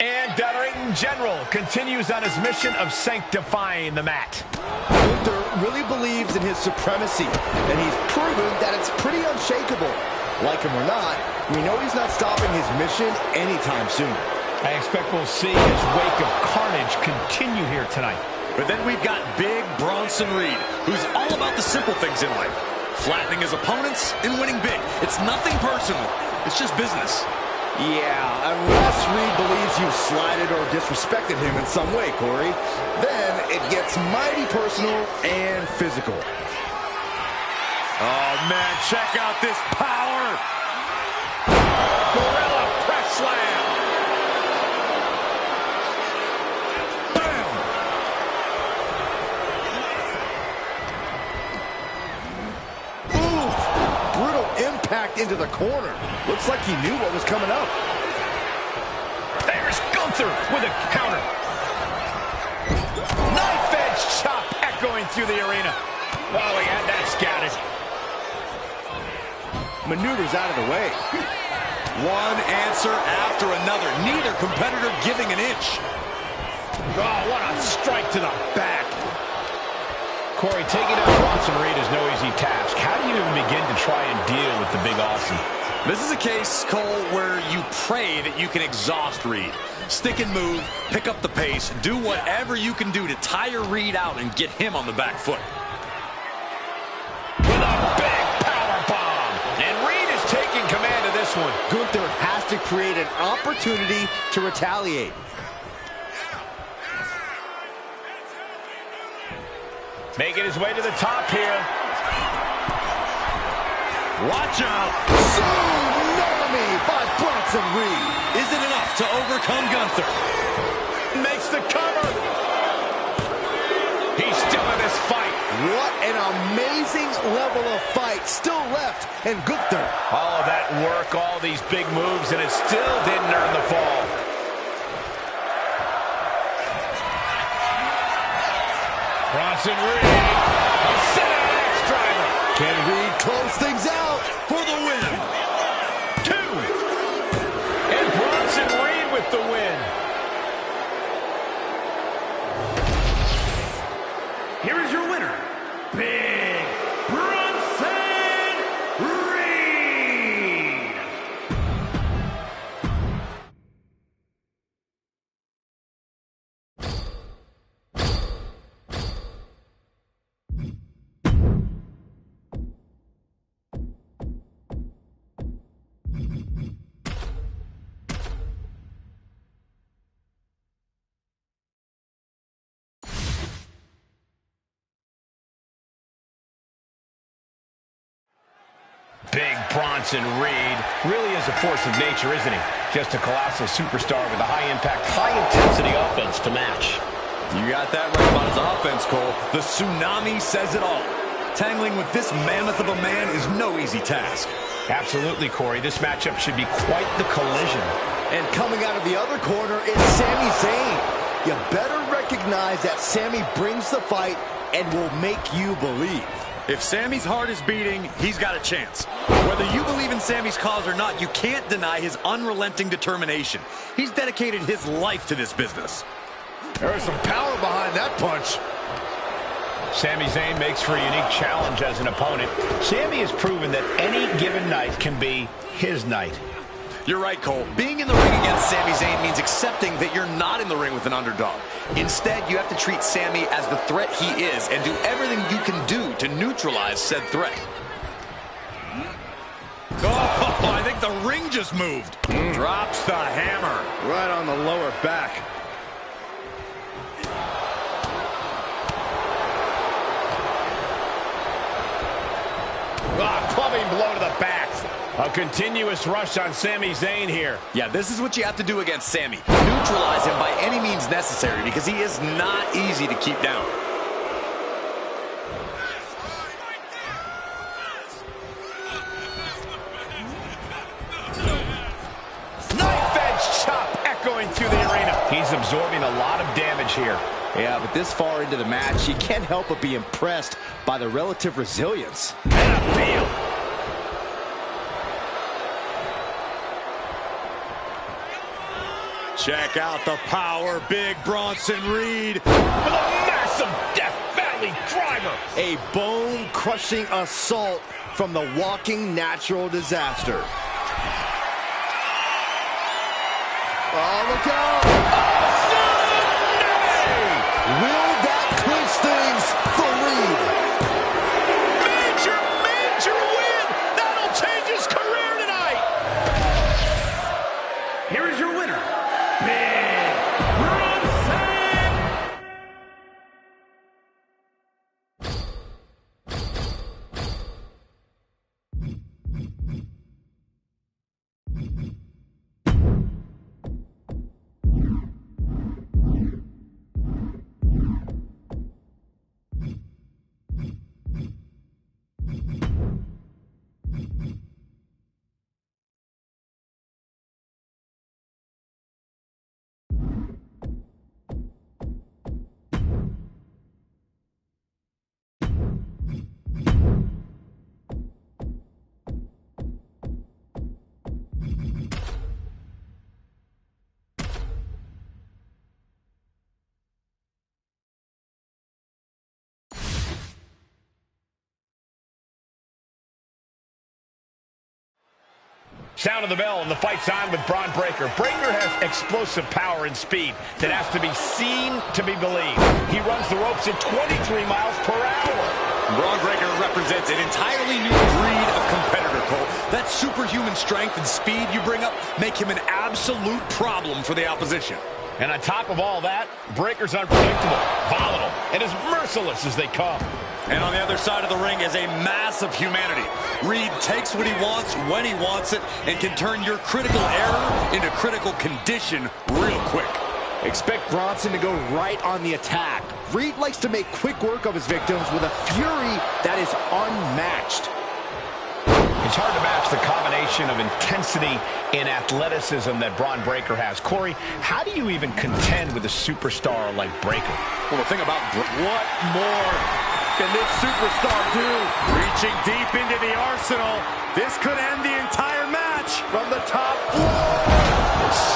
And Ring General continues on his mission of sanctifying the mat. Gunther really believes in his supremacy, and he's proven that it's pretty unshakable. Like him or not, we know he's not stopping his mission anytime soon. I expect we'll see his wake of carnage continue here tonight. But then we've got Big Bronson Reed, who's all about the simple things in life. Flattening his opponents and winning big. It's nothing personal. It's just business. Yeah, unless Reed believes you slighted or disrespected him in some way, Corey, then it gets mighty personal and physical. Oh, man, check out this power. Gorilla press slam. Bam. Oof, brutal impact into the corner. Looks like he knew what was coming up. There's Gunther with a counter. Knife edge chop echoing through the arena. Oh, he had that scouted. Maneuvers out of the way. One answer after another. Neither competitor giving an inch. Oh, what a strike to the back. Corey, taking out Bronson Reed is no easy task. How do you even begin to try and deal with the Big Aussie? This is a case, Cole, where you pray that you can exhaust Reed. Stick and move, pick up the pace, do whatever you can do to tire Reed out and get him on the back foot. With a big power bomb. And Reed is taking command of this one. Gunther has to create an opportunity to retaliate. Making his way to the top here. Watch out! Tsunami by Bronson Reed. Is it enough to overcome Gunther? Makes the cover. He's still in this fight. What an amazing level of fight still left in Gunther. All of that work, all these big moves, and it still didn't earn the fall. Bronson Reed, a set axe driver. Can Reed close things out For the win! 2. And Bronson Reed with the win. Here is your winner, Big Bronson Reed. Big Bronson Reed really is a force of nature, isn't he? Just a colossal superstar with a high-impact, high-intensity offense to match. You got that right about his offense, Cole. The tsunami says it all. Tangling with this mammoth of a man is no easy task. Absolutely, Corey. This matchup should be quite the collision. And coming out of the other corner is Sami Zayn. You better recognize that Sami brings the fight and will make you believe. If Sami's heart is beating, he's got a chance. Whether you believe in Sami's cause or not, you can't deny his unrelenting determination. He's dedicated his life to this business. There's some power behind that punch. Sami Zayn makes for a unique challenge as an opponent. Sami has proven that any given night can be his night. You're right, Cole. Being in the ring against Sami Zayn means accepting that you're not in the ring with an underdog. Instead, you have to treat Sami as the threat he is and do everything you can do to neutralize said threat. Oh, I think the ring just moved. Drops the hammer. Right on the lower back. Clubbing blow to the back. A continuous rush on Sami Zayn here. Yeah, this is what you have to do against Sami. Neutralize him by any means necessary because he is not easy to keep down. Knife edge chop echoing through the arena. He's absorbing a lot of damage here. Yeah, but this far into the match, you can't help but be impressed by the relative resilience. And a feel. Check out the power, big Bronson Reed. With a massive Death Valley driver. A bone-crushing assault from the walking natural disaster. Oh, look out! Will that clinch things for Reed? Major win! That'll change his career tonight! Here is your winner, Big Bronson! Sound of the bell, and the fight's on with Bron Breakker. Breakker has explosive power and speed that has to be seen to be believed. He runs the ropes at 23 miles per hour. Bron Breakker represents an entirely new breed of competitor, Cole. That superhuman strength and speed you bring up make him an absolute problem for the opposition. And on top of all that, Breakker's unpredictable, volatile, and as merciless as they come. And on the other side of the ring is a mass of humanity. Reed takes what he wants when he wants it and can turn your critical error into critical condition real quick. Expect Bronson to go right on the attack. Reed likes to make quick work of his victims with a fury that is unmatched. It's hard to match the combination of intensity and athleticism that Bron Breakker has. Corey, how do you even contend with a superstar like Breakker? Well, the thing about what more can this superstar do? Reaching deep into the arsenal. This could end the entire match. From the top floor,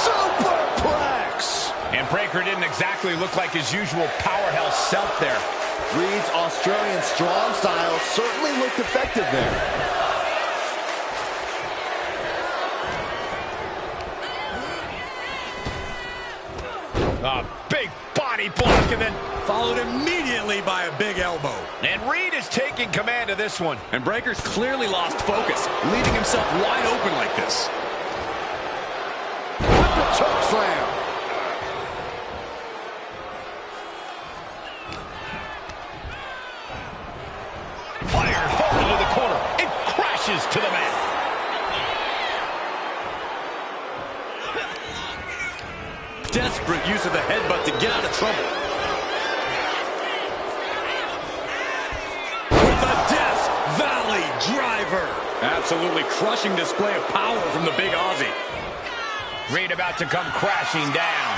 superplex. And Breakker didn't exactly look like his usual powerhouse self there. Reed's Australian strong style certainly looked effective there. A big body block and then Followed immediately by a big elbow. And Reed is taking command of this one. And Breakker's clearly lost focus, leaving himself wide open like this. With the choke slam. Fired hard into the corner. It crashes to the mat. Desperate use of the headbutt to get out of trouble. With a Death Valley driver. Absolutely crushing display of power from the big Aussie. Reed about to come crashing down.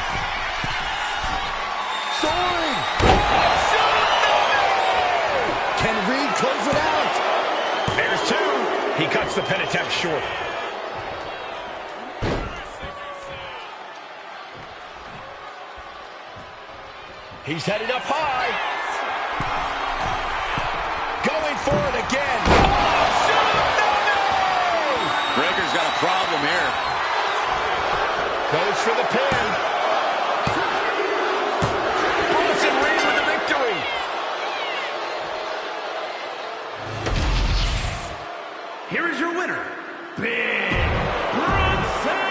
Soaring. Can Reed close it out? There's two. He cuts the pin attempt short. He's headed up high. Going for it again. Oh, no! Breakker's got a problem here. Goes for the pin. Bronson Reed with the victory. Here is your winner, Big Bronson!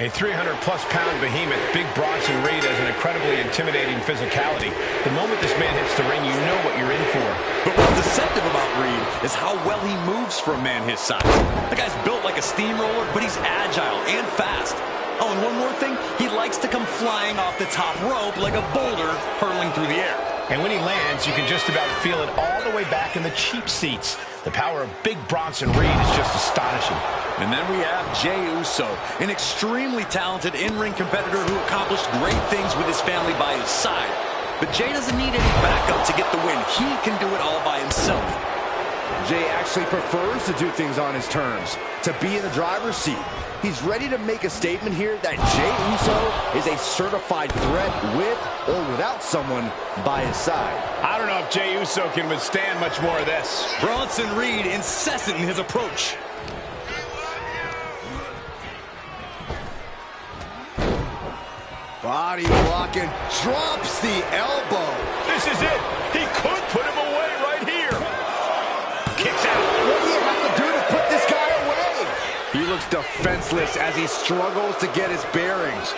A 300-plus-pound behemoth, Big Bronson Reed has an incredibly intimidating physicality. The moment this man hits the ring, you know what you're in for. But what's deceptive about Reed is how well he moves for a man his size. The guy's built like a steamroller, but he's agile and fast. Oh, and one more thing, he likes to come flying off the top rope like a boulder hurtling through the air. And when he lands, you can just about feel it all the way back in the cheap seats. The power of Big Bronson Reed is just astonishing. And then we have Jey Uso, an extremely talented in-ring competitor who accomplished great things with his family by his side. But Jey doesn't need any backup to get the win. He can do it all by himself. Jey actually prefers to do things on his terms, to be in the driver's seat. He's ready to make a statement here that Jey Uso is a certified threat with or without someone by his side. I don't know if Jey Uso can withstand much more of this. Bronson Reed incessant in his approach. Body blocking, drops the elbow. This is it. He could put him away right here. Kicks out. What do you have to do to put this guy away? He looks defenseless as he struggles to get his bearings.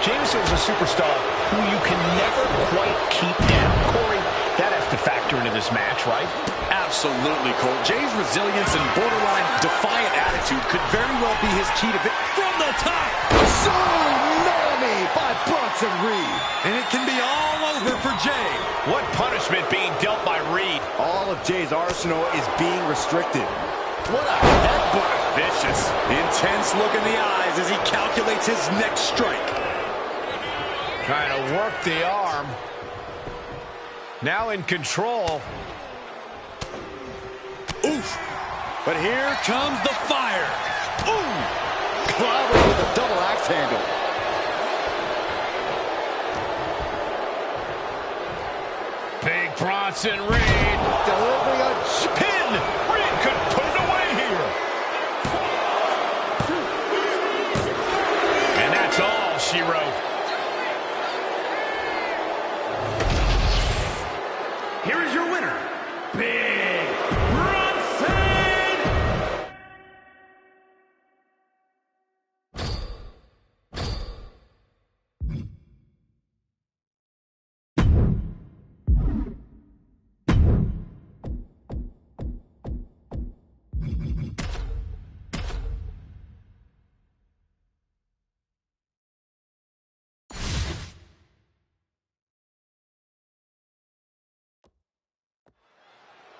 James is a superstar who you can never quite keep down. Corey, that has to factor into this match, right? Absolutely, Cole. Jey's resilience and borderline defiant attitude could very well be his key to victory. From the top! Tsunami by Bronson Reed. And it can be all over for Jey. What punishment being dealt by Reed? All of Jey's arsenal is being restricted. What a headbutt. Vicious. Intense look in the eyes as he calculates his next strike. Trying to work the arm. Now in control. Oof. But here comes the fire. Ooh. Clobbered with a double axe handle. Big Bronson Reed. Delivering a Pin. Reed could put it away here. And that's all she wrote. Here is your winner, Big Bronson.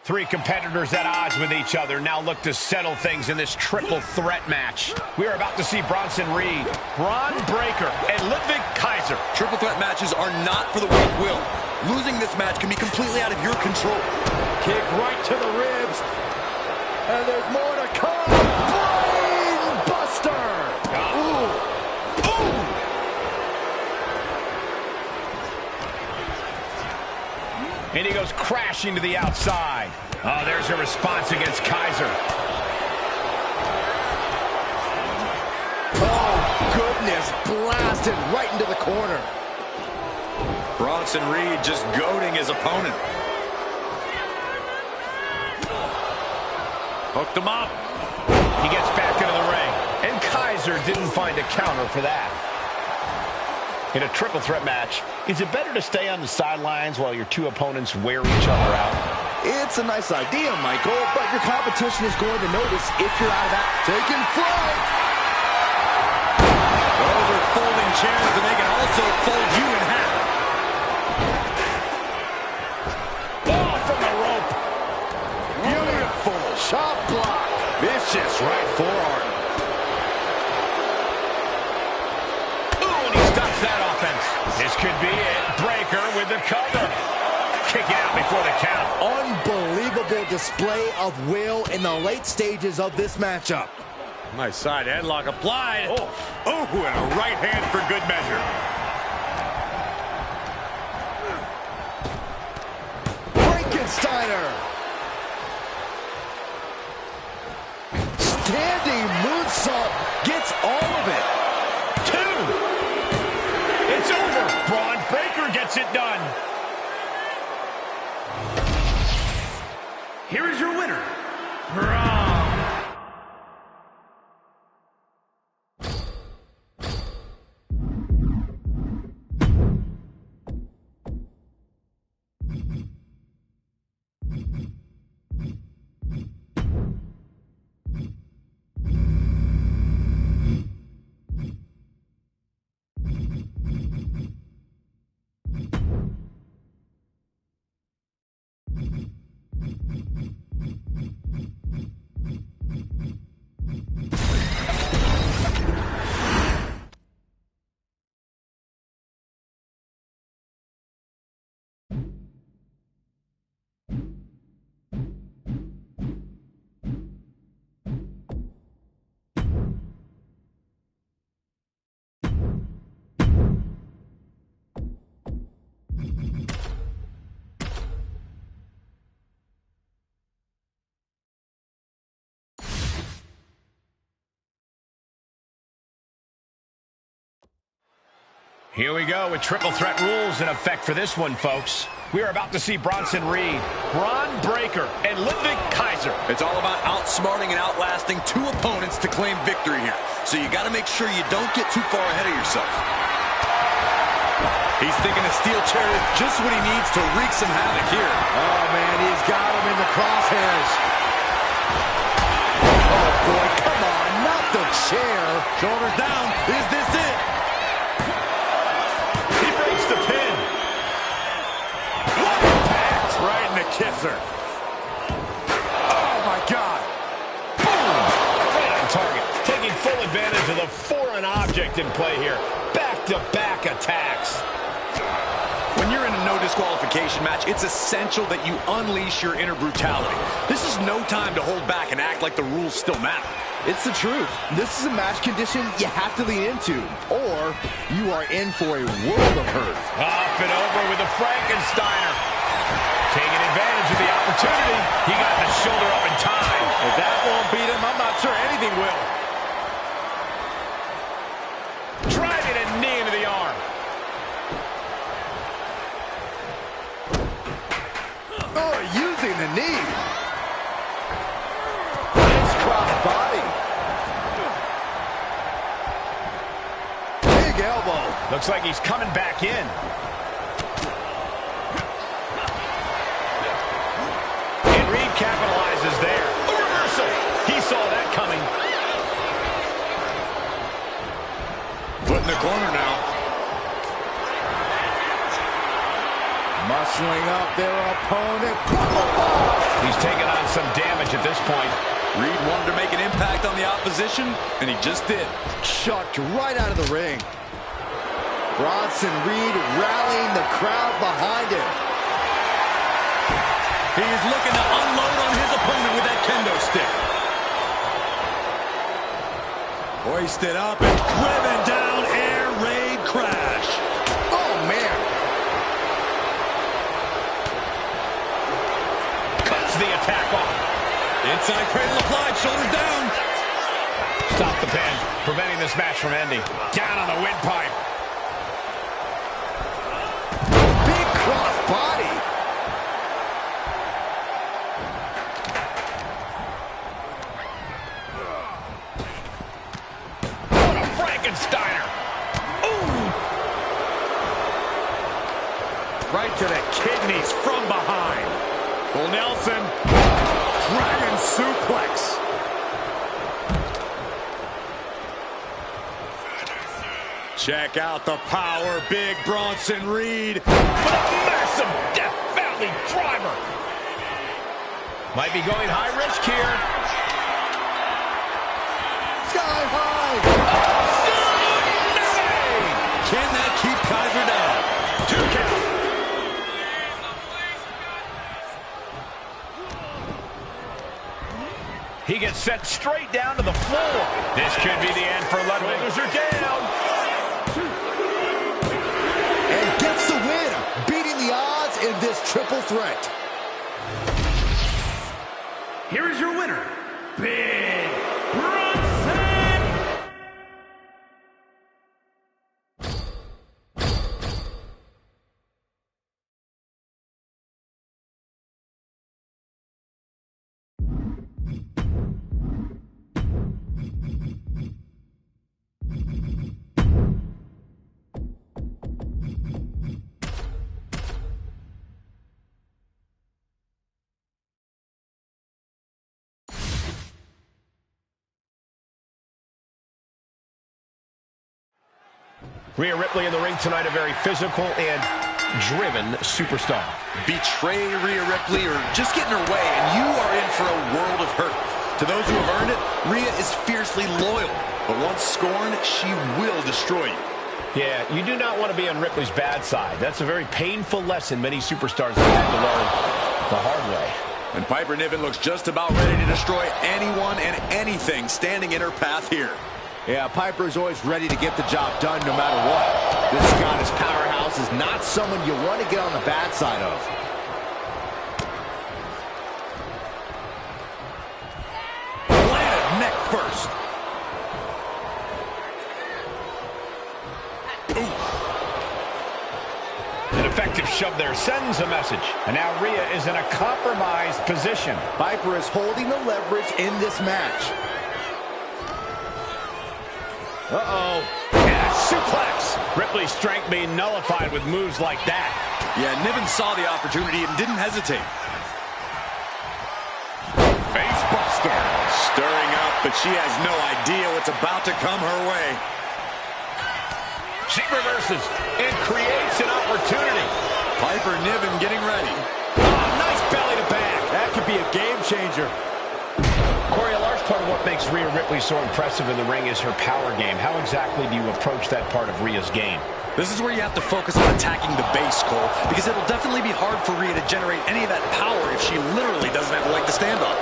Three competitors at odds with each other now look to settle things in this triple threat match. We are about to see Bronson Reed, Braun Breaker, and Ludwig Kaiser. Triple threat matches are not for the weak-willed. Losing this match can be completely out of your control. kick right to the ribs. And there's more to come. Brain buster. Ooh. Ooh. And he goes crashing to the outside. Oh, there's a response against Kaiser. Oh, goodness. Blasted right into the corner. Bronson Reed just goading his opponent. Hooked him up. He gets back into the ring. And Kaiser didn't find a counter for that. In a triple threat match, is it better to stay on the sidelines while your two opponents wear each other out? It's a nice idea, Michael, but your competition is going to notice if you're out of that. Taking flight. Those are folding chairs, and they can also fold you in half. Ball from the rope. Beautiful shot block. Vicious right forearm. That offense. This could be it. Breaker with the cover. Kick out before the count. Unbelievable display of will in the late stages of this matchup. Nice side headlock applied. Oh, and a right hand for good measure. Frankensteiner. Standing moonsault gets all of it. It's over. Braun Breaker gets it done. Here is your winner, Braun. Here we go with triple threat rules in effect for this one, folks. We are about to see Bronson Reed, Braun Breaker, and Ludwig Kaiser. It's all about outsmarting and outlasting two opponents to claim victory here. So you got to make sure you don't get too far ahead of yourself. He's thinking a steel chair is just what he needs to wreak some havoc here. Oh, man, he's got him in the crosshairs. Oh, boy, come on, not the chair. Shoulders down. Is this it? He breaks the pin. What impact! Right in the kisser. Oh, my God. Boom! Right on target. Taking full advantage of the foreign object in play here. Back-to-back attacks. When you're in a no disqualification match, it's essential that you unleash your inner brutality. This is no time to hold back and act like the rules still matter. It's the truth. This is a match condition you have to lean into, or you are in for a world of hurt. Up and over with the Frankensteiner. Taking advantage of the opportunity. He got the shoulder up in time. If that won't beat him, I'm not sure anything will. Driving a knee into the arm. Oh, using the knee. Nice cross body. Big elbow. Looks like he's coming back in. And Reed capitalizes there. A reversal. He saw that coming. Put in the corner now. Muscling up their opponent. He's taking on some damage at this point. Reed wanted to make an impact on the opposition, and he just did. Chucked right out of the ring. Bronson Reed rallying the crowd behind him. He's looking to unload on his opponent with that kendo stick. Hoisted up and driven down, air raid crash. Oh, man. Cuts the attack off. Inside cradle applied, shoulders down. Stop the pin, preventing this match from ending. Down on the windpipe. Big cross body. What a Frankensteiner. Ooh. Right to the kidneys from behind. Full Nelson. Dragon suplex. Check out the power, big Bronson Reed. With a massive Death Valley driver. Might be going high risk here. Sky high. Can that keep Kaiser down? 2 count. He gets sent straight down to the floor. This could be the end for Ludwig. Shoulders are down. And gets the win, beating the odds in this triple threat. Here is your winner, Big Bronson. Rhea Ripley in the ring tonight, a very physical and driven superstar. Betray Rhea Ripley or just get in her way, and you are in for a world of hurt. To those who have earned it, Rhea is fiercely loyal. But once scorned, she will destroy you. Yeah, you do not want to be on Ripley's bad side. That's a very painful lesson many superstars have had to learn the hard way. And Piper Niven looks just about ready to destroy anyone and anything standing in her path here. Yeah, Piper is always ready to get the job done no matter what. This Scottish powerhouse is not someone you want to get on the bad side of. Planted neck first. Ooh. Effective shove there sends a message. And now Rhea is in a compromised position. Piper is holding the leverage in this match. Uh-oh. Yeah, suplex. Ripley's strength being nullified with moves like that. Yeah, Niven saw the opportunity and didn't hesitate. Face buster. Stirring up, but she has no idea what's about to come her way. She reverses and creates an opportunity. Piper Niven getting ready. Oh, nice belly to back. That could be a game changer. Corey, a large part of what makes Rhea Ripley so impressive in the ring is her power game. How exactly do you approach that part of Rhea's game? This is where you have to focus on attacking the base, Cole, because it'll definitely be hard for Rhea to generate any of that power if she literally doesn't have a leg to stand on.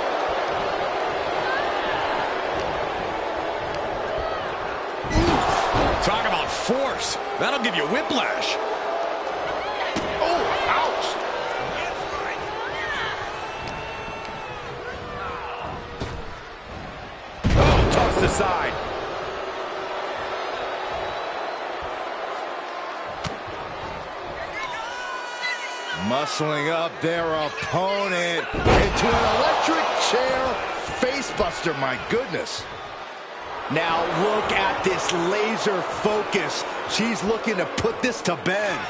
Talk about force. That'll give you whiplash. Oh, ouch. Oh, tossed aside. Muscling up their opponent into an electric chair facebuster, my goodness. Now look at this laser focus. She's looking to put this to bed.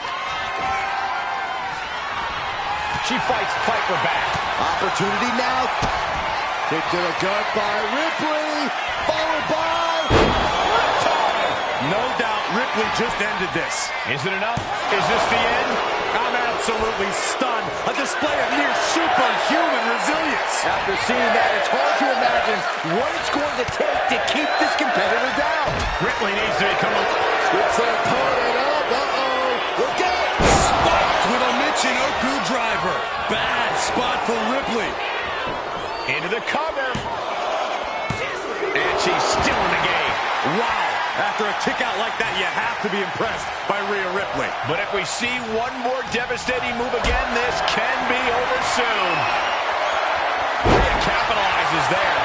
She fights Piper back. Opportunity now. Kick to the gut by Ripley, followed by Riptide. No doubt Ripley just ended this. Is it enough? Is this the end? I'm absolutely stunned. A display of near superhuman resilience. After seeing that, it's hard to imagine what it's going to take to keep this competitor down. Ripley needs to become a... It's her opponent up. Uh-oh. Look out. Spiked with a Michinoku driver. Bad spot for Ripley. Into the cover. And she's still in the game. Wow. After a kick out like that, you have to be impressed by Rhea Ripley. But if we see one more devastating move again, this can be over soon. Rhea capitalizes there.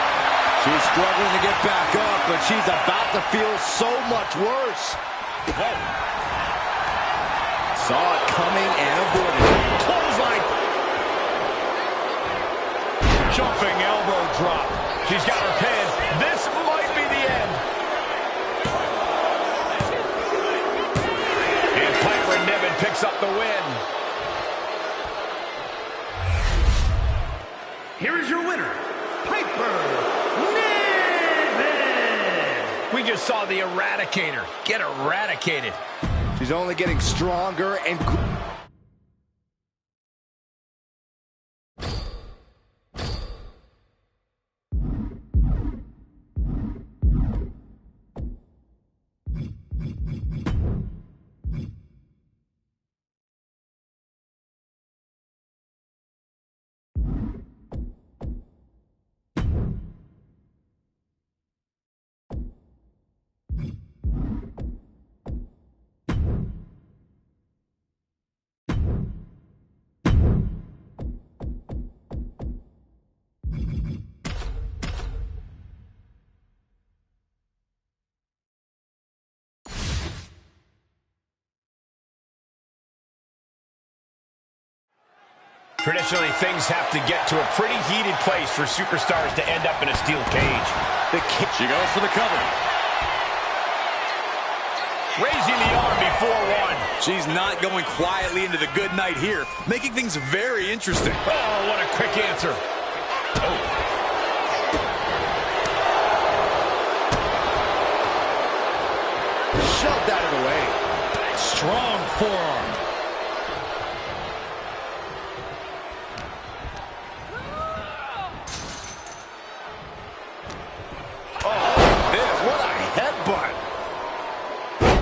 She's struggling to get back up, but she's about to feel so much worse. Whoa. Saw it coming and avoided. Clothesline. Jumping elbow drop. She's got her pin. This might be the end. And Piper Niven picks up the win. Here is your winner, Piper Niven. We just saw the Eradicator get eradicated. She's only getting stronger and... Traditionally, things have to get to a pretty heated place for superstars to end up in a steel cage. She goes for the cover. Raising the arm before one. She's not going quietly into the good night here, making things very interesting. Oh, what a quick answer. Oh. Shoved out of the way. Strong forearm.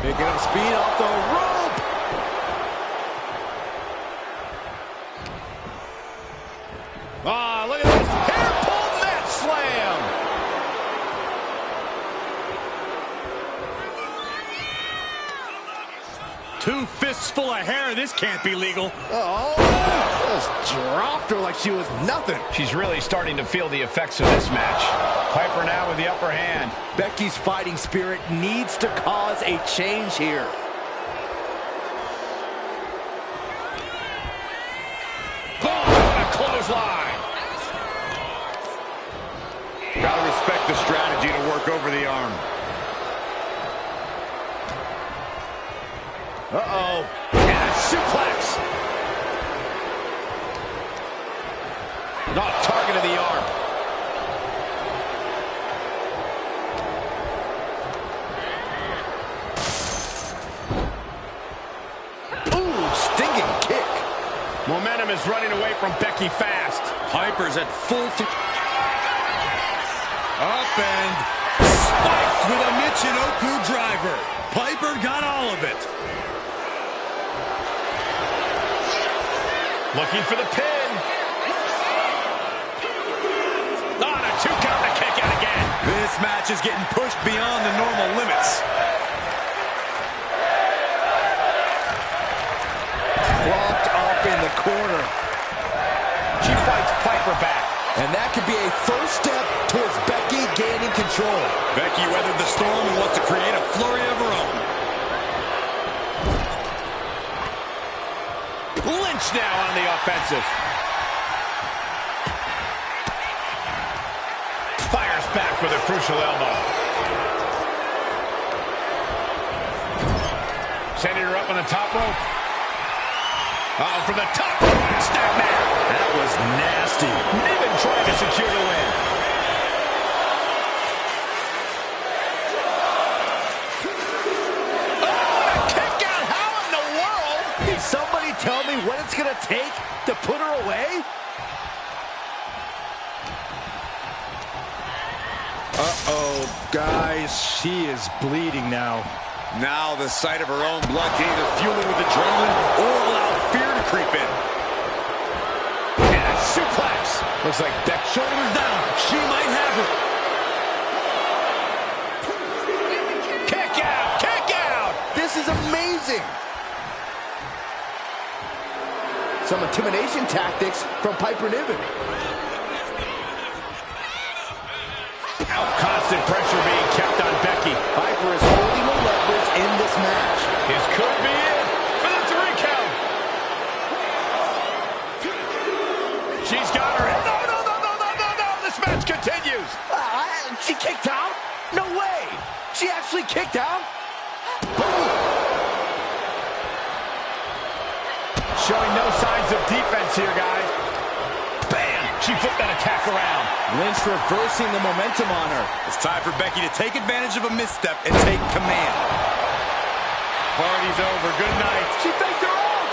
Picking up speed off the rope. Ah, look at this. Hair pull mat slam. Two fists full of hair. This can't be legal. Oh, just dropped her like she was nothing. She's really starting to feel the effects of this match. Piper now with the upper hand. Becky's fighting spirit needs to cause a change here. clothesline. Gotta respect the strategy to work over the arm. Uh-oh. And a suplex. Not target of the arm. Ooh, stinging kick. Momentum is running away from Becky fast. Piper's at full up and spiked with a Michinoku driver. Piper got all of it. Looking for the pin. On a 2 count to kick out again. This match is getting pushed beyond the normal limits. Propped up in the corner. She fights Piper back. And that could be a first step towards Becky gaining control. Becky weathered the storm and wants to create a flurry of her own. Lynch now on the offensive. Fires back with a crucial elbow. Sending her up on the top rope. Uh-oh, from the top rope. Snapmare. That was nasty. Niven trying to secure the win. Oh, a kick out. How in the world? Can somebody tell me what it's going to take to put her away? Uh-oh, guys, she is bleeding now. Now the sight of her own blood can either fuel her with adrenaline or allow fear to creep in. And a suplex. Looks like Beck shoulders down. She might have her. Kick out. Kick out. This is amazing. Some intimidation tactics from Piper Niven. Constant pressure being kept on Becky. Piper is holding the leverage in this match. This could be it for the 3 count. She's got her. No. This match continues. She kicked out? No way. She actually kicked out? Showing no signs of defense here, guys. Bam! She flipped that attack around. Lynch reversing the momentum on her. It's time for Becky to take advantage of a misstep and take command. Party's over. Good night. She faked her out.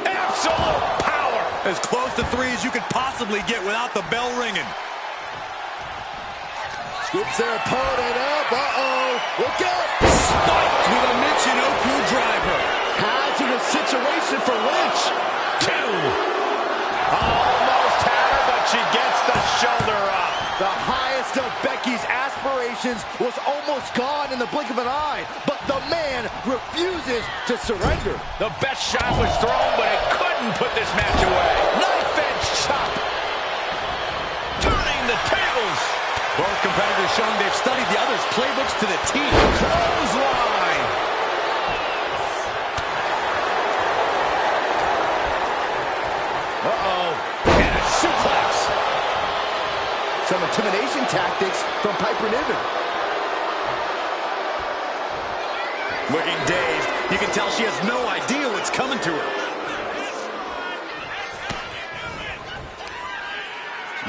Absolute power. As close to 3 as you could possibly get without the bell ringing. Scoops their opponent up. Uh-oh. Look out. Spiked with a Michinoku driver. Hazardous situation for Lynch. 2. Almost had her, but she gets the shoulder up. The highest of Becky's aspirations was almost gone in the blink of an eye, but the man refuses to surrender. The best shot was thrown, but it couldn't put this match away. Knife edge chop. Turning the tables. Both competitors showing they've studied the other's playbooks to the T. Clothesline. Uh-oh. And a suplex. Some intimidation tactics from Piper Niven. Looking dazed, you can tell she has no idea what's coming to her.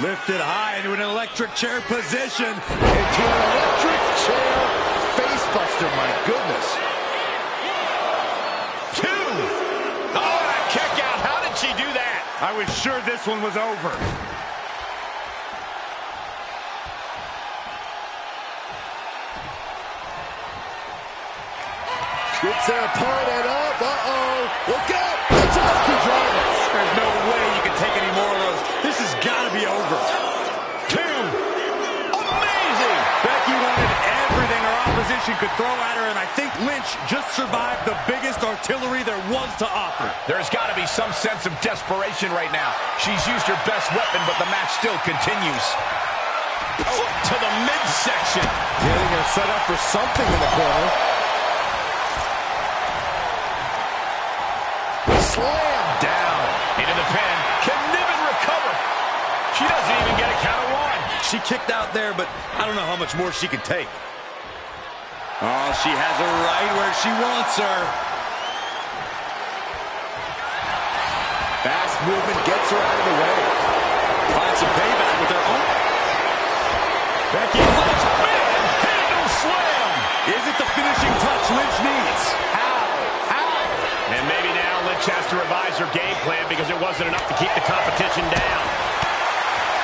Lifted high into an electric chair position. Into an electric chair facebuster, my goodness. 2. Oh, a kick out. How did she do that? I was sure this one was over. Scoops their opponent up. Uh-oh. Look out. It's a driver. There's no way you can take any more of those. This has got to be over. 2. Amazing. Becky wanted everything her opposition could throw at her, and I think Lynch just survived the biggest artillery there was to offer. There's got to be some sense of desperation right now. She's used her best weapon, but the match still continues. Foot to the midsection. Getting her set up for something in the corner. slam down. Into the pin. Can Niven recover? She doesn't even get a count of one. She kicked out there, but I don't know how much more she can take. Oh, she has her right where she wants her. Fast movement gets her out of the way. Finds some payback with her own. Becky Lynch, man, handle slam. Is it the finishing touch Lynch needs? How? And maybe now Lynch has to revise her game plan because it wasn't enough to keep the competition down.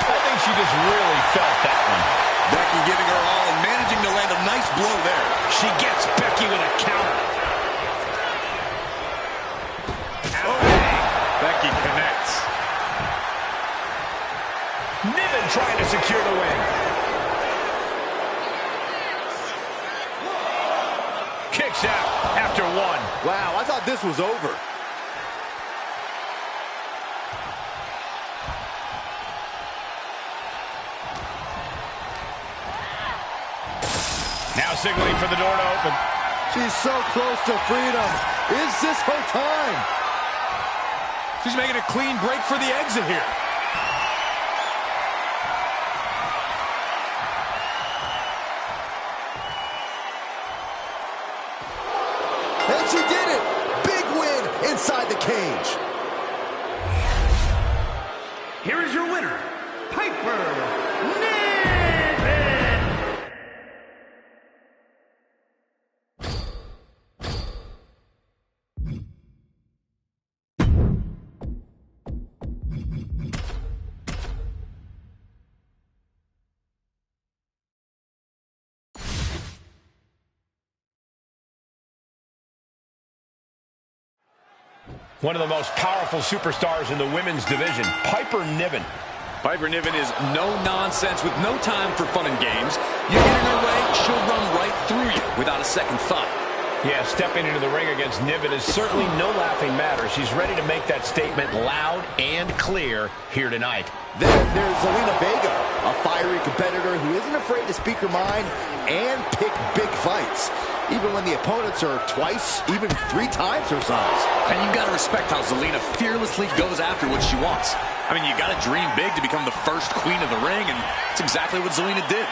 I think she just really felt that one. Becky giving her all and managing to land a nice blow there. She gets Becky with a counter. Becky connects. Niven trying to secure the win. Kicks out after one. Wow, I thought this was over. Now signaling for the door to open. She's so close to freedom. Is this her time? She's making a clean break for the exit here. And she did it! Big win inside the cage. Here is your winner, Piper Niven. One of the most powerful superstars in the women's division, Piper Niven. Piper Niven is no nonsense with no time for fun and games. You get in her way, she'll run right through you without a second thought. Yeah, stepping into the ring against Niven is certainly no laughing matter. She's ready to make that statement loud and clear here tonight. Then there's Zelina Vega, a fiery competitor who isn't afraid to speak her mind and pick big fights, even when the opponents are twice, even 3 times her size. And you got to respect how Zelina fearlessly goes after what she wants. I mean, you got to dream big to become the first queen of the ring, and that's exactly what Zelina did.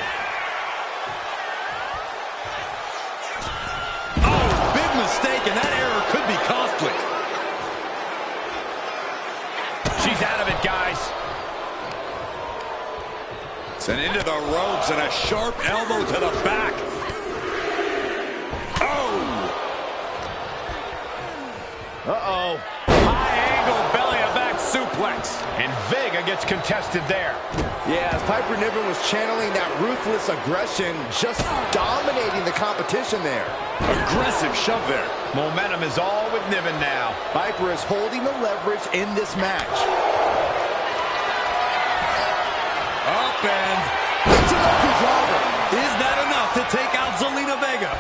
Oh, big mistake, and that error could be costly. She's out of it, guys. And into the ropes and a sharp elbow to the back. Uh-oh. High-angle belly-to-back suplex. And Vega gets contested there. Yeah, as Piper Niven was channeling that ruthless aggression, just dominating the competition there. Aggressive shove there. Momentum is all with Niven now. Piper is holding the leverage in this match. Up and It's an upper driver. is that enough to take out Zelina Vega?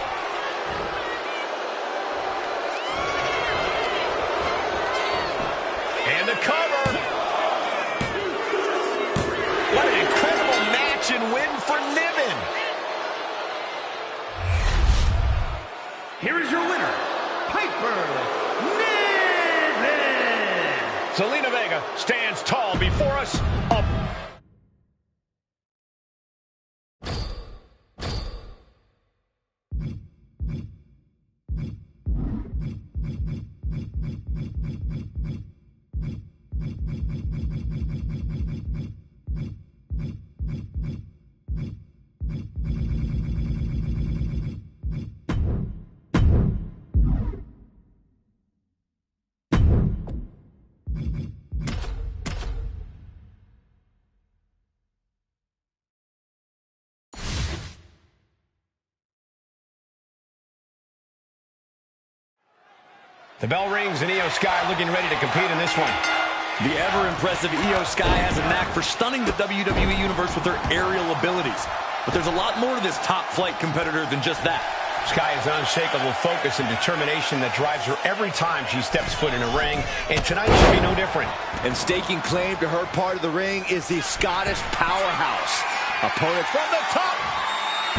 And a cover. What an incredible match and win for Niven. Here is your winner, Piper Niven. Zelina Vega stands tall before us. Up. The bell rings and Io Sky looking ready to compete in this one. The ever-impressive Io Sky has a knack for stunning the WWE Universe with her aerial abilities. But there's a lot more to this top-flight competitor than just that. Sky has unshakable focus and determination that drives her every time she steps foot in a ring, and tonight should be no different. And staking claim to her part of the ring is the Scottish powerhouse. Opponent from the top.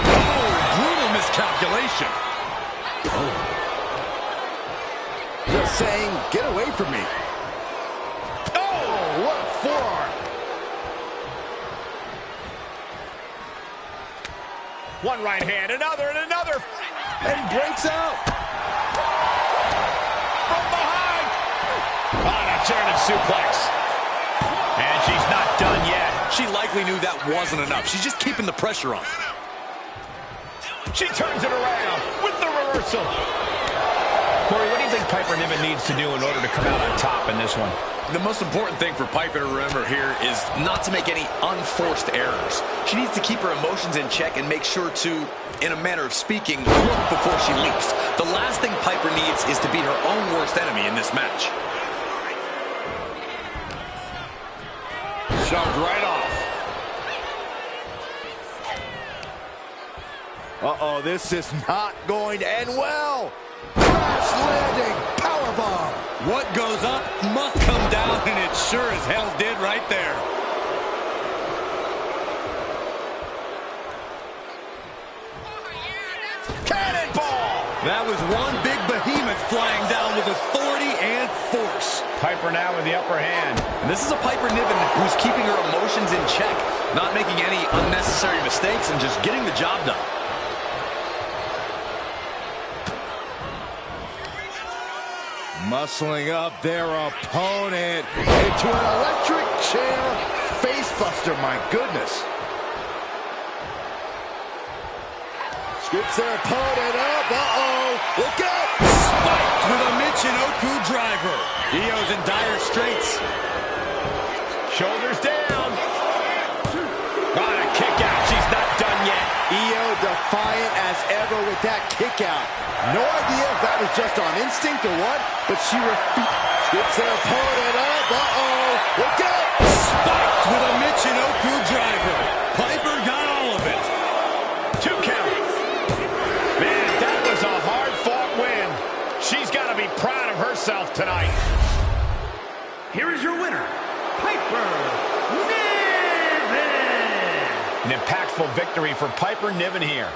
Oh, brutal miscalculation. Just almost saying, get away from me. Oh, what a forearm. One right hand, another, and another. And breaks out. From behind. On a German suplex. And she's not done yet. She likely knew that wasn't enough. She's just keeping the pressure on. She turns it around with the reversal. Corey, what do you think Piper Niven needs to do in order to come out on top in this one? The most important thing for Piper to remember here is not to make any unforced errors. She needs to keep her emotions in check and make sure to, in a manner of speaking, look before she leaps. The last thing Piper needs is to be her own worst enemy in this match. Shoved right off. Uh-oh, this is not going to end well. Crash landing, powerbomb. What goes up must come down, and it sure as hell did right there. Cannonball! That was one big behemoth flying down with authority and force. Piper now with the upper hand. And this is a Piper Niven who's keeping her emotions in check, not making any unnecessary mistakes, and just getting the job done. Muscling up their opponent into an electric chair facebuster, my goodness. Scoops their opponent up, look out! Spiked with a Michinoku driver. Io's in dire straits. Shoulders down. On a kick out, she's not done yet. Io defiant as ever with that kick out. No idea if that was just on instinct or what, but she scoops their opponent up. Look out! Spiked with a Michinoku driver. Piper got all of it. 2 count. Man, that was a hard-fought win. She's got to be proud of herself tonight. Here is your winner, Piper Niven. An impactful victory for Piper Niven here.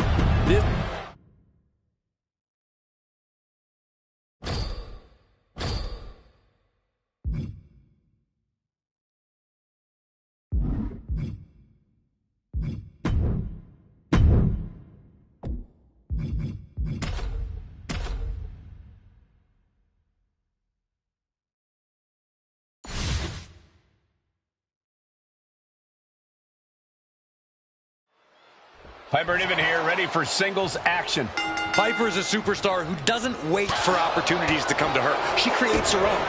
Piper Niven here, ready for singles action. Piper is a superstar who doesn't wait for opportunities to come to her. She creates her own.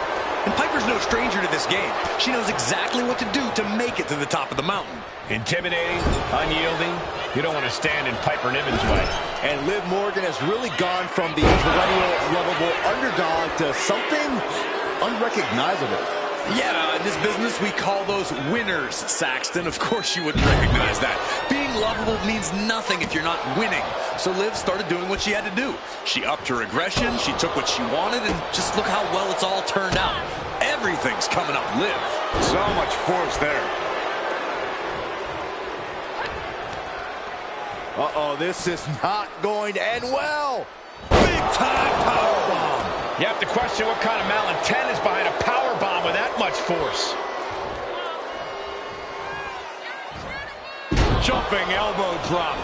And Piper's no stranger to this game. She knows exactly what to do to make it to the top of the mountain. Intimidating, unyielding. You don't want to stand in Piper Niven's way. And Liv Morgan has really gone from the perennial lovable underdog to something unrecognizable. Yeah, in this business, we call those winners, Saxton. Of course you wouldn't recognize that. Being lovable means nothing if you're not winning. So Liv started doing what she had to do. She upped her aggression, she took what she wanted, and just look how well it's all turned out. Everything's coming up Liv. So much force there. Uh-oh, this is not going to end well. Big-time powerbomb. You have to question what kind of malintent is behind a powerbomb with that much force. Jumping elbow drop.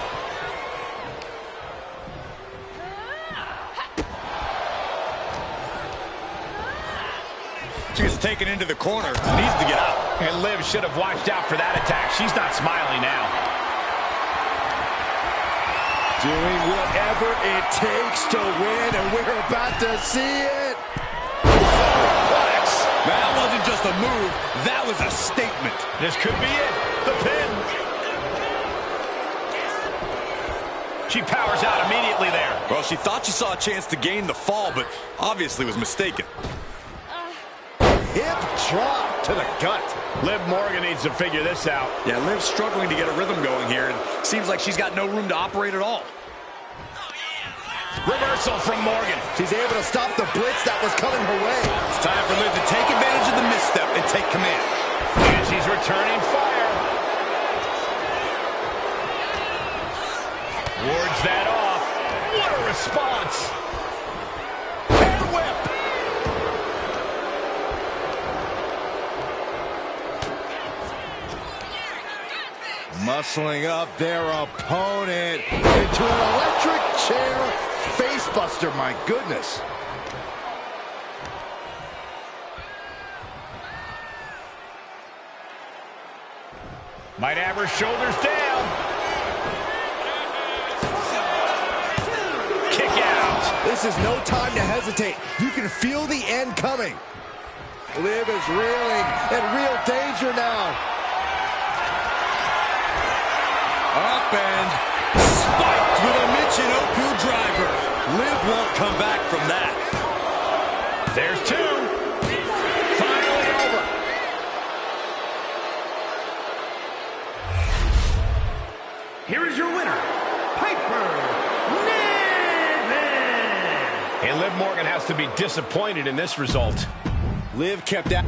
She's taken into the corner. Needs to get out. And Liv should have watched out for that attack. She's not smiling now. Doing whatever it takes to win, and we're about to see it. That wasn't just a move, that was a statement. This could be it, the pin. She powers out immediately there. Well, she thought she saw a chance to gain the fall, but obviously was mistaken. Hip drop to the gut. Liv Morgan needs to figure this out. Yeah, Liv's struggling to get a rhythm going here, and seems like she's got no room to operate at all. Reversal from Morgan. She's able to stop the blitz that was coming her way. It's time for Liv to take advantage of the misstep and take command. And she's returning fire. Wards that off. What a response. Hair whip. muscling up their opponent into an electric chair facebuster. My goodness. Might have her shoulders down. Kick out. This is no time to hesitate. You can feel the end coming. Liv is reeling in real danger now. Up and spiked with a Michinoku driver. Liv won't come back from that. There's two. Finally over. Here is your winner, Piper Niven. And Liv Morgan has to be disappointed in this result. Liv kept that.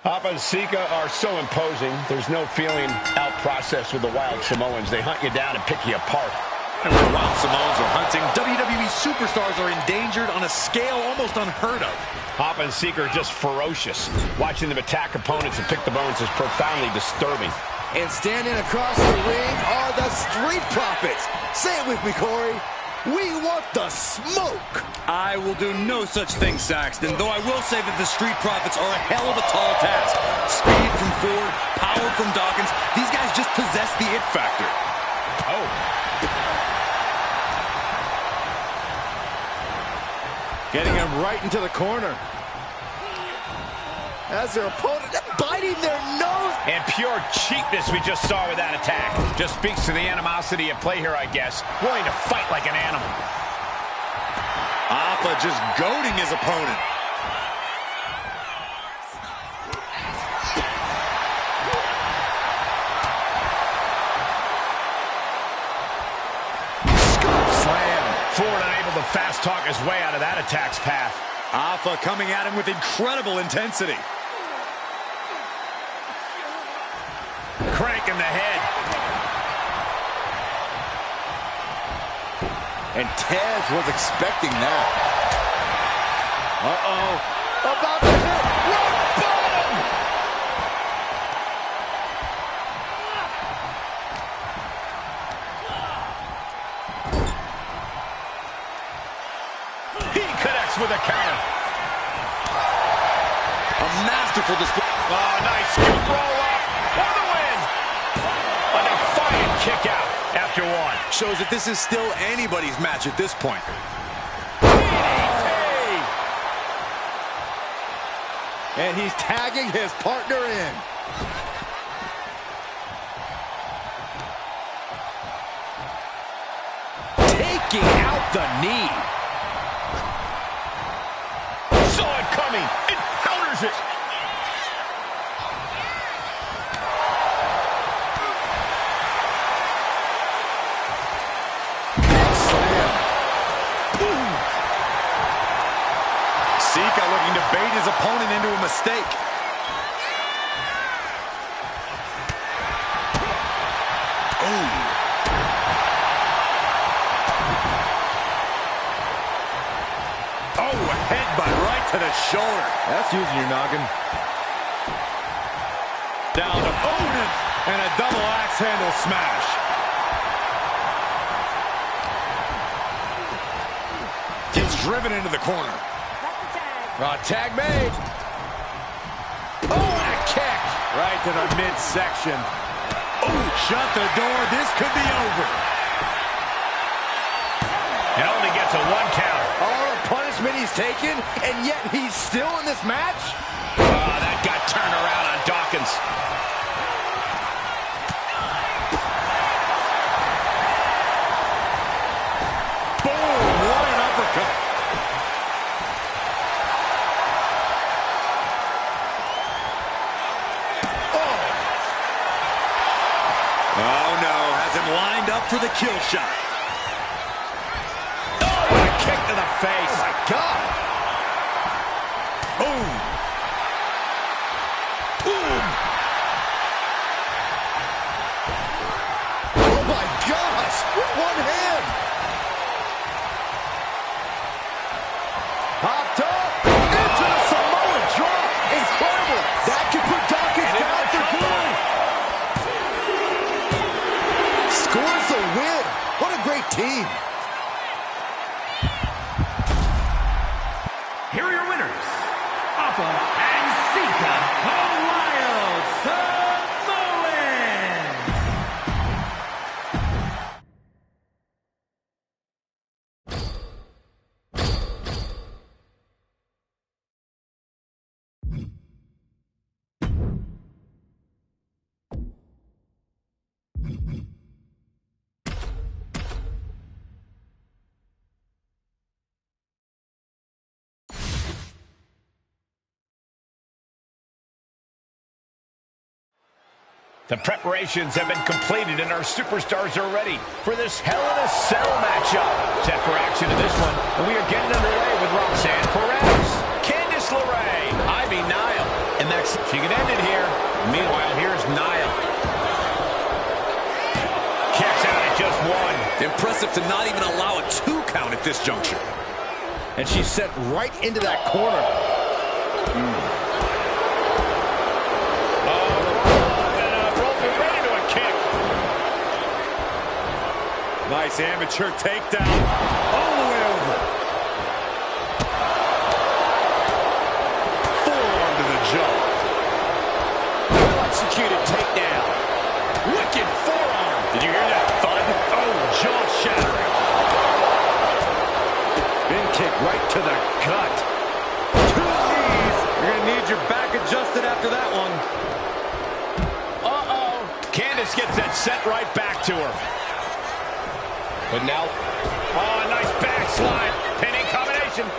Hapa and Sika are so imposing. There's no feeling out process with the Wild Samoans. They hunt you down and pick you apart. And when Wild Samoans are hunting, WWE superstars are endangered on a scale almost unheard of. Hapa and Sika are just ferocious. Watching them attack opponents and pick the bones is profoundly disturbing. And standing across the ring are the Street Profits. Say it with me, Corey. We want the smoke. I will do no such thing, Saxton, though I will say that the Street Profits are a hell of a tall task. Speed from Ford, power from Dawkins. These guys just possess the it factor. Oh. Getting him right into the corner. As their opponent biting their nose. And pure cheapness we just saw with that attack. Just speaks to the animosity at play here, I guess. Willing to fight like an animal. Off Alpha just goading his opponent. Ford unable to fast talk his way out of that attack's path. Alpha coming at him with incredible intensity. Crank in the head. And Tez was expecting that. Uh-oh. About to hit. Rock bottom! He connects with a counter. A masterful display. Oh, nice scoop roll up for the win. A defiant kick out after one. Shows that this is still anybody's match at this point. And he's tagging his partner in. Taking out the knee. Saw it coming. It counters it. Sika looking to bait his opponent into a mistake. Oh, headbutt right to the shoulder. That's using your noggin. Down opponent and a double axe handle smash. Gets driven into the corner. Tag made. Oh, and a kick. Right to the midsection. Oh, shut the door. This could be over. It only gets a one count. All the punishment he's taken, and yet he's still in this match? Oh, that got turned around on Dawkins. Boom, what an uppercut. Oh, no, has him lined up for the kill shot. Oh, what a kick to the face. Oh, my God. Boom. Boom. Oh, my gosh. With one hand. Popped up. Into the Samoan drop. Incredible. That could put Dawkins down for good. Scores the win. What a great team. Here are your winners, Alpha and Sika, the Wild Samoans. The preparations have been completed and our superstars are ready for this Hell in a Cell matchup. Set for action in this one, and we are getting underway with Roxanne Perez, Candice LeRae, Ivy Nile, and that's she can end it here. Meanwhile, here's Nile. Kicks out at just one. Impressive to not even allow a 2 count at this juncture. And she's set right into that corner. Nice amateur takedown all the way over. Forearm to the jaw. Well-executed takedown. Wicked forearm. Did you hear that thud? Oh, jaw-shattering. Bin kick right to the gut. 2 knees. You're going to need your back adjusted after that one. Uh-oh. Candice gets that set right back to her. But now, oh, nice backslide. Pinning combination. situation.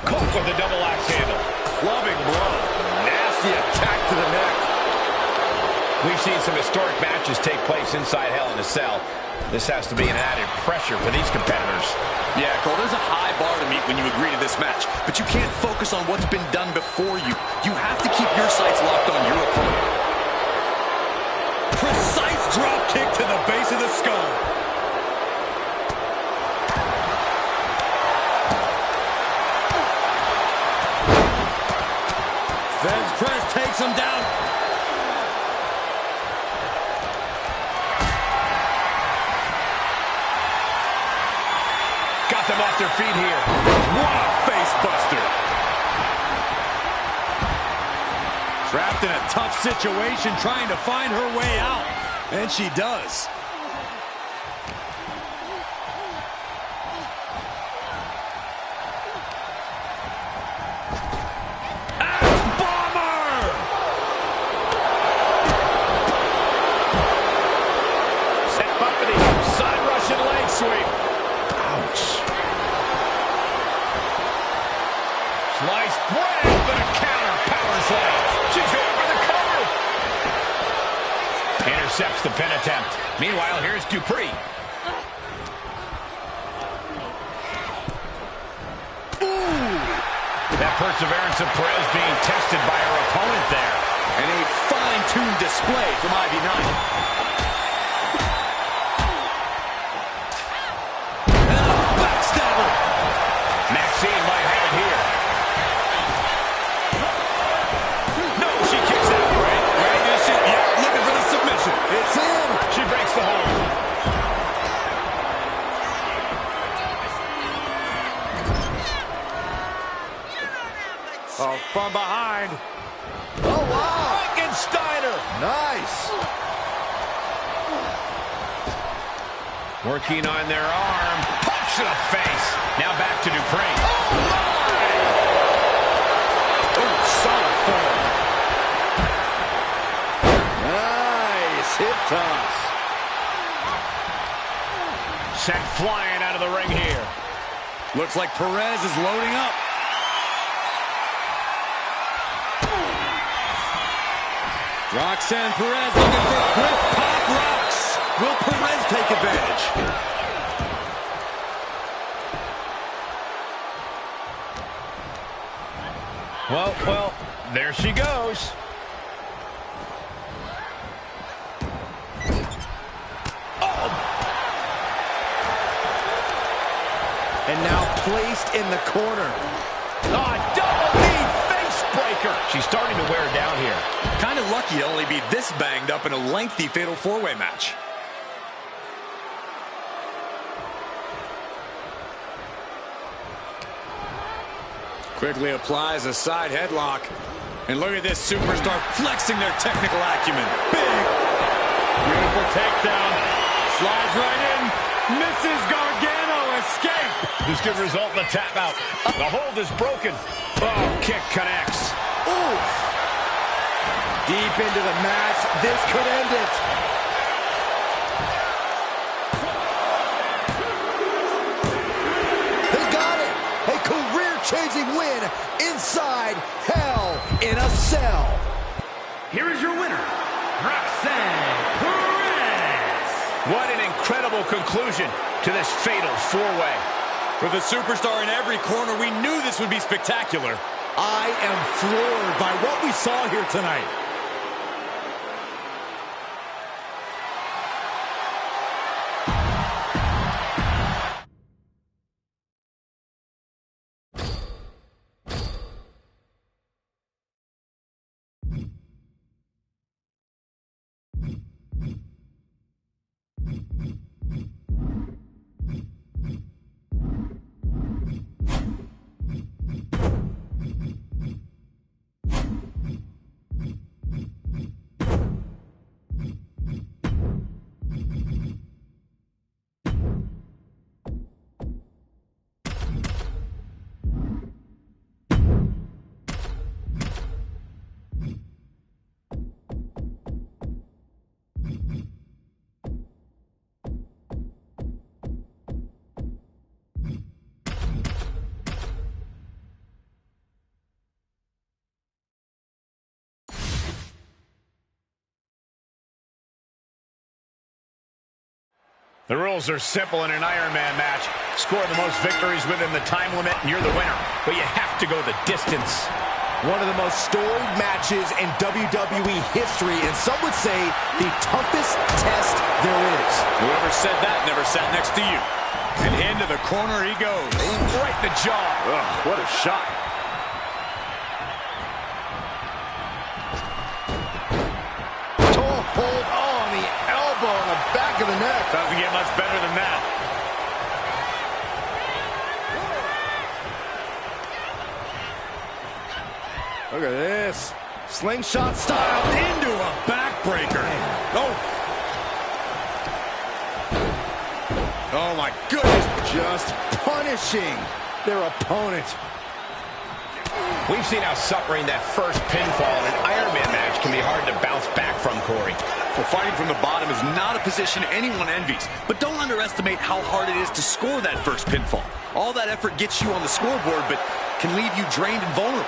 Caught with the double axe handle. Clubbing blow. Nasty attack to the neck. We've seen some historic matches take place inside Hell in a Cell. This has to be an added pressure for these competitors. Yeah, Cole, there's a high bar to meet when you agree to this match, but you can't focus on what's been done before you. You have to keep your sights locked on your opponent. Precise drop kick to the base of the skull. Fence press takes him down. Got them off their feet here. What a face buster. Trapped in a tough situation, trying to find her way out. And she does. Axe bomber! Set up for the side Russian leg sweep. Ouch. Sliced bread, but a counter power slam. She's going for the cover. Intercepts the pin attempt. Meanwhile, here's Dupree. Ooh. That perseverance of Perez being tested by her opponent there. And a fine-tuned display from Ivy Knight. Backstabber. Maxine might have it here. No, she kicks out. Ready to shoot. Yeah, looking for the submission. It's in. She breaks the hold. Oh, from behind. Oh, wow. Frankensteiner. Nice. Working on their arm. Punch to the face. Now back to Dupree. Oh, my! Oh, solid form. Nice hip toss. Sent flying out of the ring here. Looks like Perez is loading up. Roxanne Perez looking for with pop rocks. Will Perez take advantage? Well, there she goes. Oh! And now placed in the corner. Double knee face breaker. She's starting to wear down here. Kind of lucky to only be this banged up in a lengthy fatal four-way match. Quickly applies a side headlock. And look at this superstar flexing their technical acumen. Big. Beautiful takedown. Slides right in. Mrs. Gargano escape. This could result in a tap out. The hold is broken. Oh, kick connects. Oof. Deep into the match. This could end it. He got it. A career-changing win inside Hell in a Cell. Here is your winner, Roxanne Perez. What an incredible conclusion to this fatal four-way. With a superstar in every corner, we knew this would be spectacular. I am floored by what we saw here tonight. The rules are simple in an Iron Man match. Score the most victories within the time limit, and you're the winner. But you have to go the distance. One of the most storied matches in WWE history, and some would say the toughest test there is. Whoever said that never sat next to you. And into the corner he goes. Right in the jaw. Ugh, what a shot. Toe hold on the elbow on the back of the neck. Doesn't get much better than that. Look at this. Slingshot style Into a backbreaker. Oh. Oh, my goodness. just punishing their opponent. We've seen how suffering that first pinfall in an Iron Man match can be hard to bounce back from, Corey. Well, fighting from the bottom is not a position anyone envies. But don't underestimate how hard it is to score that first pinfall. All that effort gets you on the scoreboard, but can leave you drained and vulnerable.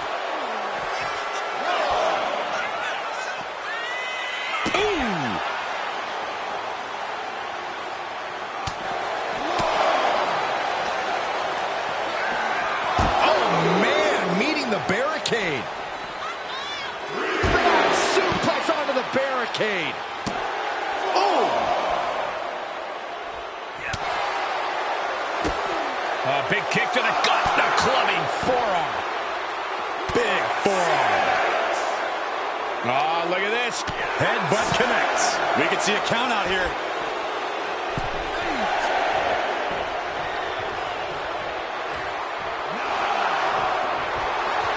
Barricade. Bad suplex onto the barricade. Oh! A big kick to the gut. The clubbing forearm. Big forearm. Oh, look at this. Headbutt connects. We can see a count out here.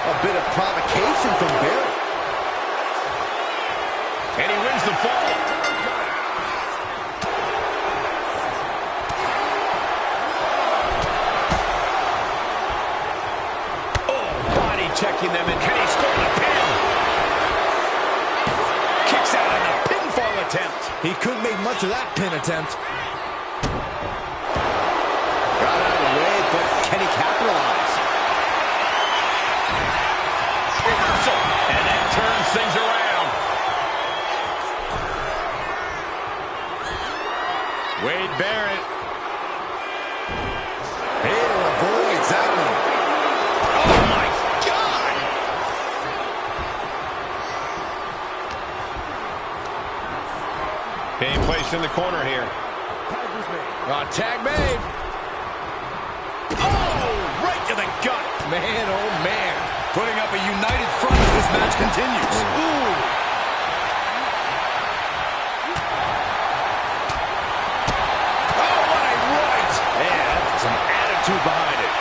A bit of provocation from Barrett. And he wins the fall. Oh, body checking them, and can he score the pin? Kicks out on the pinfall attempt. He couldn't make much of that pin attempt. Got out of the way, but can he capitalize? And that turns things around. Wade Barrett. Hater avoids that one. Oh, my God! Being placed in the corner here. Tag made. Oh, right to the gut. Man, oh, man. Putting up a united front as this match continues. Ooh. Oh, what a right. Man, some attitude behind it.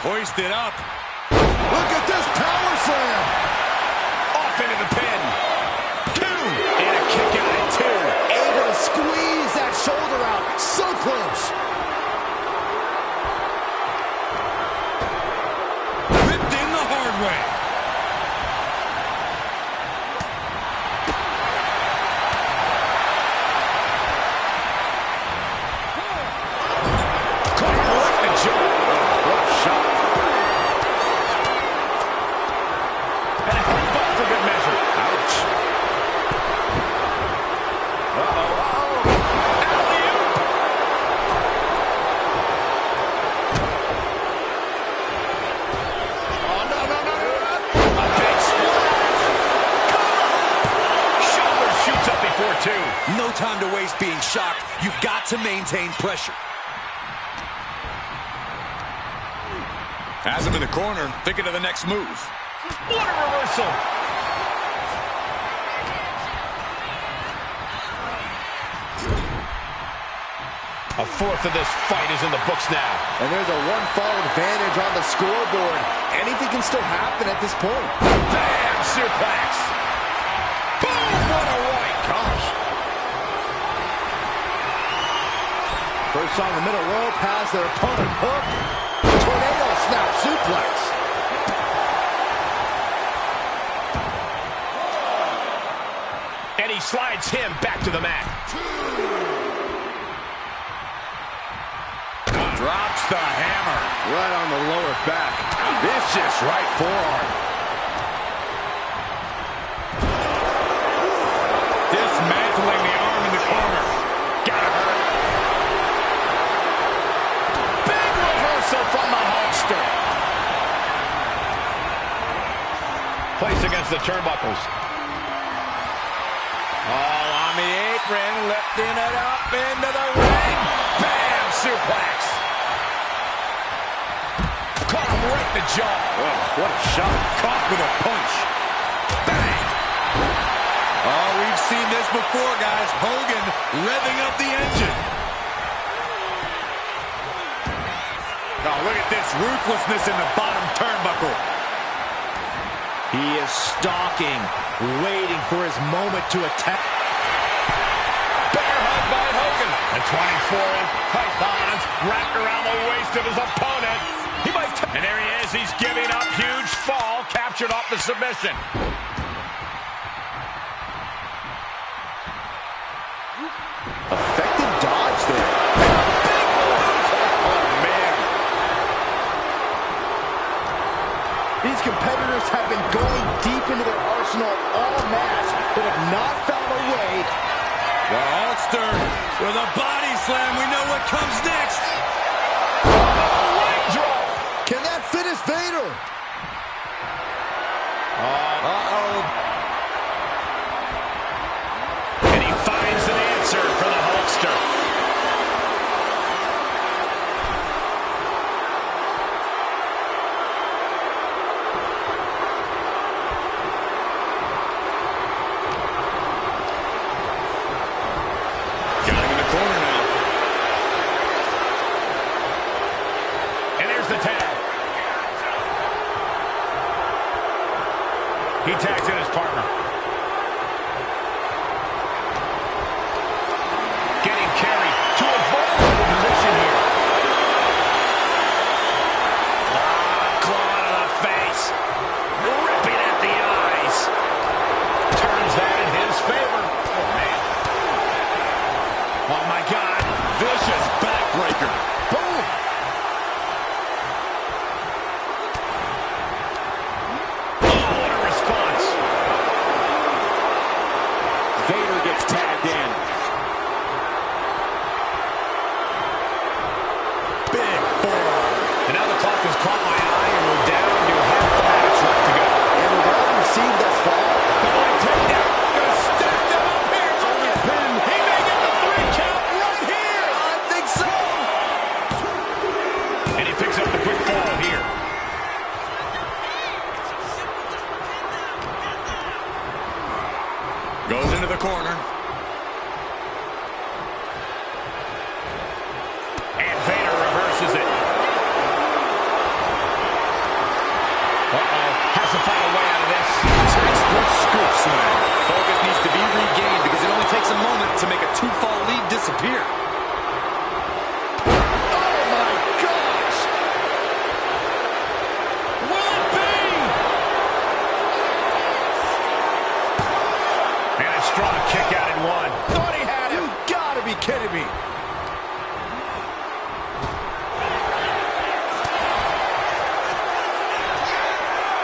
Hoisted up. Look at this power slam. Off into the pin. Two. And a kick out at two. Able to squeeze that shoulder out. So close. Ripped in the hard way. Caught him right in the jaw. What a shot. And a headbutt for good measure. Ouch. Alley-oop. Oh, no. A big splash. Shoulder shoots up before two. No time to waste being shocked. You've got to maintain pressure. Has him in the corner, thinking of the next move. What a reversal. A fourth of this fight is in the books now. And there's a one-fall advantage on the scoreboard. Anything can still happen at this point. Bam! Suplex. Boom! What a right. Gosh. First on the middle rope, has their opponent hooked. Tornado snap suplex. And he slides him back to the mat. Drops the hammer. Right on the lower back. Vicious right forearm. Dismantling the arm placed against the turnbuckles. All on the apron, lifting it up into the ring. Bam! Suplex. Caught him right in the jaw. Oh, what a shot. Caught with a punch. Bang! Oh, we've seen this before, guys. Hogan revving up the engine. Oh, look at this ruthlessness in the bottom turnbuckle. He is stalking, waiting for his moment to attack. Bear hug by Hogan. The 24-inch pythons wrapped around the waist of his opponent. He might. And there he is. He's giving up. Huge fall. Captured off the submission. Effective dodge there. Oh, man. These competitors have been going deep into their arsenal all match, but have not found a way. The Hulkster with a body slam. We know what comes next. Can that finish Vader? And he finds an answer for the Hulkster. Got him in the corner now. And there's the tag. He tags in his partner. Getting carried to a vulnerable position here. Claw to the face. Ripping at the eyes. Turns that in his favor. Oh, man. Oh, my God. Vicious backbreaker. Boom! What a response. Vader gets tagged in. Big forearm. And now the clock has caught my eye, and we're down to half the match left to go. And with all we've seen thus far, Gonna stack them up here. Look at him. He may get the 3 count right here. I think so. And he picks up the quick fall here. Goes into the corner. And Vader reverses it. Has to find a way out of this. Textbook scoop slam. Focus needs to be regained because it only takes a moment to make a 2-fall lead disappear. Oh, my gosh. Will it be? And a strong kick out in one. Thought he had him. You gotta be kidding me.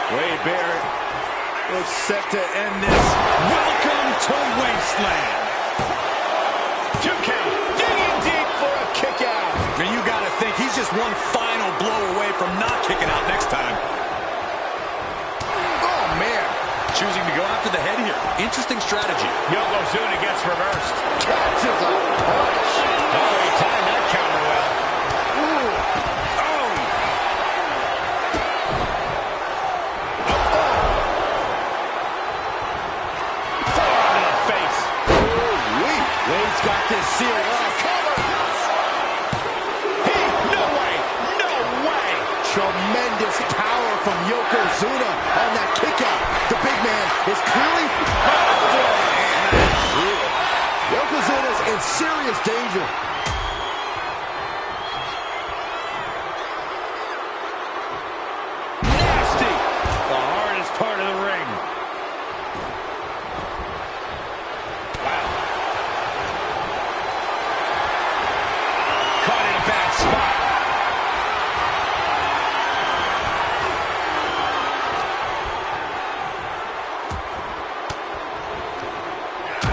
Wade Barrett looks set to end this. Welcome to Wasteland. 2 count. Digging deep for a kick out. And you got to think he's just one final blow away from not kicking out next time. Oh, man. Choosing to go after the head here. Interesting strategy. Yokozuna gets reversed. Catches a punch. Oh, he timed that counter well. Forearm to the face. Wade's got this sealed up. No way. No way. Tremendous power from Yokozuna on that kick out. The big man is clearly... Yokozuna's in serious danger. Nasty. The hardest part of the ring. Wow. Caught in a bad spot.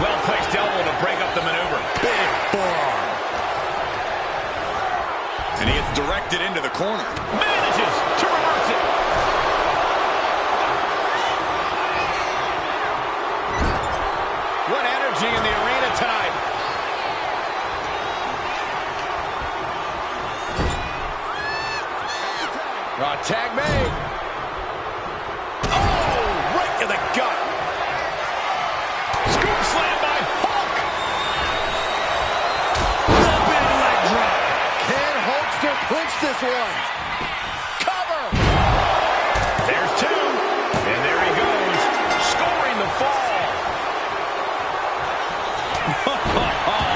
Well-placed elbow to break up the maneuver. Big forearm. And he gets directed into the corner. Manages to reverse it. one. Cover. There's two. And there he goes, scoring the fall.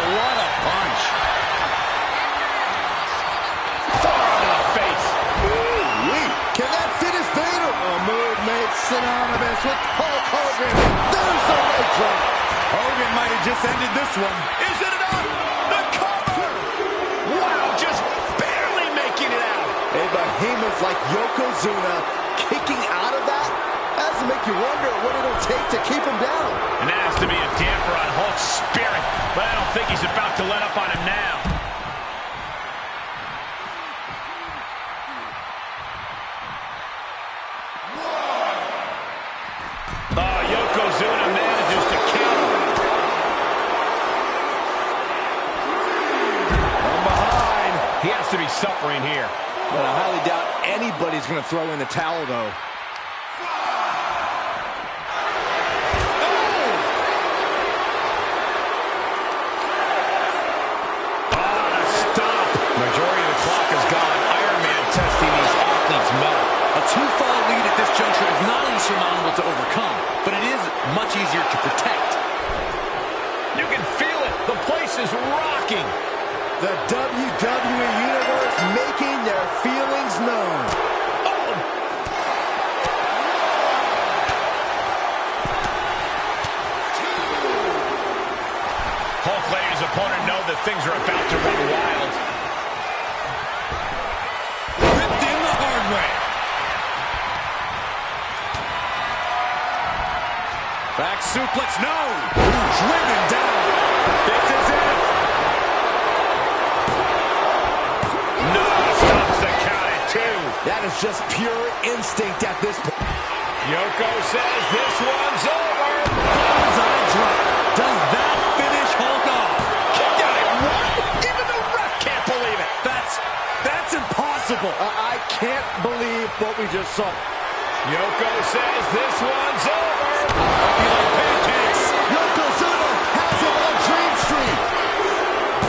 What a punch. Far to the face. Ooh-wee. Can that finish Vader? A move made synonymous with Hulk Hogan. There's the leg drop. Hogan might have just ended this one. Is it enough? The cover. Wow, just barely making it out. A behemoth like Yokozuna kicking out of that has to make you wonder what it'll take to keep him down. And that has to be a damper on Hulk's spirit, but I don't think he's about to let up on him now. Oh, Yokozuna manages to counter. From behind. He has to be suffering here. But I highly doubt anybody's going to throw in the towel, though. Majority of the clock is gone. Iron Man testing these athletes' metal. A two-fall lead at this juncture is not insurmountable to overcome, but it is much easier to protect. You can feel it. The place is rocking. The WWE Universe making their feelings known. Hulk letting his opponent know that things are about to run wild. Ripped in the hard way. Back suplex, no! Driven down. This is it. No, stops the count at two. That is just pure instinct at this point. Yoko says this one's over. Bullseye drop. Does that finish Hulk off? Kicked out at one. Even the ref can't believe it. That's impossible. I can't believe what we just saw. Yoko says this one's over. I feel like pancakes. Yokozuna has him on Dream Street.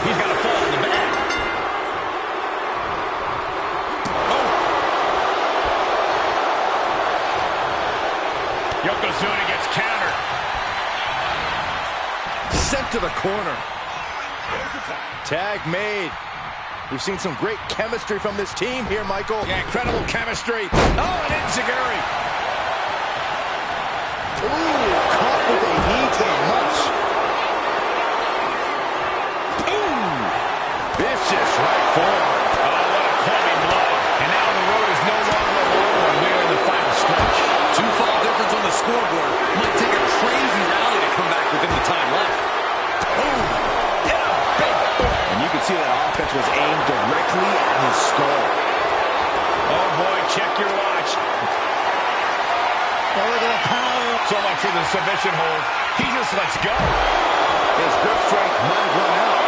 He's got a fall in the back. Yokozuna gets countered. Sent to the corner. Tag made. We've seen some great chemistry from this team here, Michael. Yeah, incredible chemistry. Oh, and enziguri. Ooh, caught with a knee to the much. Boom! Vicious right forward. Oh, what a clubbing blow. And now the road is no longer a long one. We are in the final stretch. Two-fall difference on the scoreboard. Might take a crazy rally to come back within the time left. Boom! Yeah, big boom. And you can see that offense was aimed directly at his skull. Oh, boy, check your watch. Oh, look at the power. So much for the submission hold. He just lets go. His grip strength might have run out.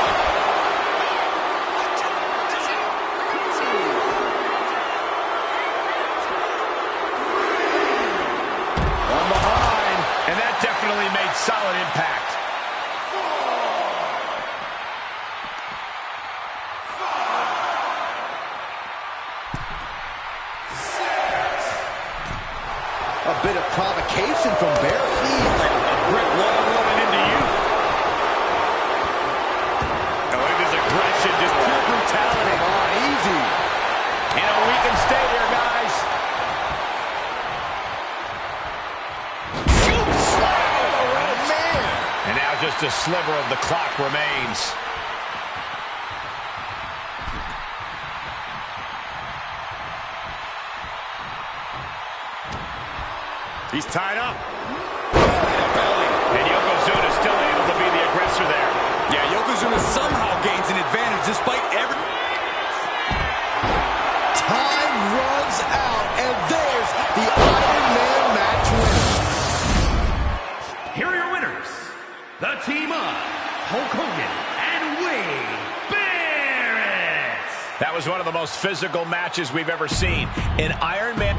From behind. And that definitely made solid impact. A bit of provocation from Barrett. Like a brick wall running into you. Oh, look at this aggression, just pure brutality. Come on, easy. You know, we can stay there, guys. Shoot, slam. Oh, man. And now just a sliver of the clock remains. He's tied up. And Yokozuna is still able to be the aggressor there. Yeah, Yokozuna somehow gains an advantage despite every... Time runs out, and there's the Iron Man match winner. Here are your winners, the team of Hulk Hogan and Wade Barrett. That was one of the most physical matches we've ever seen. An Iron Man...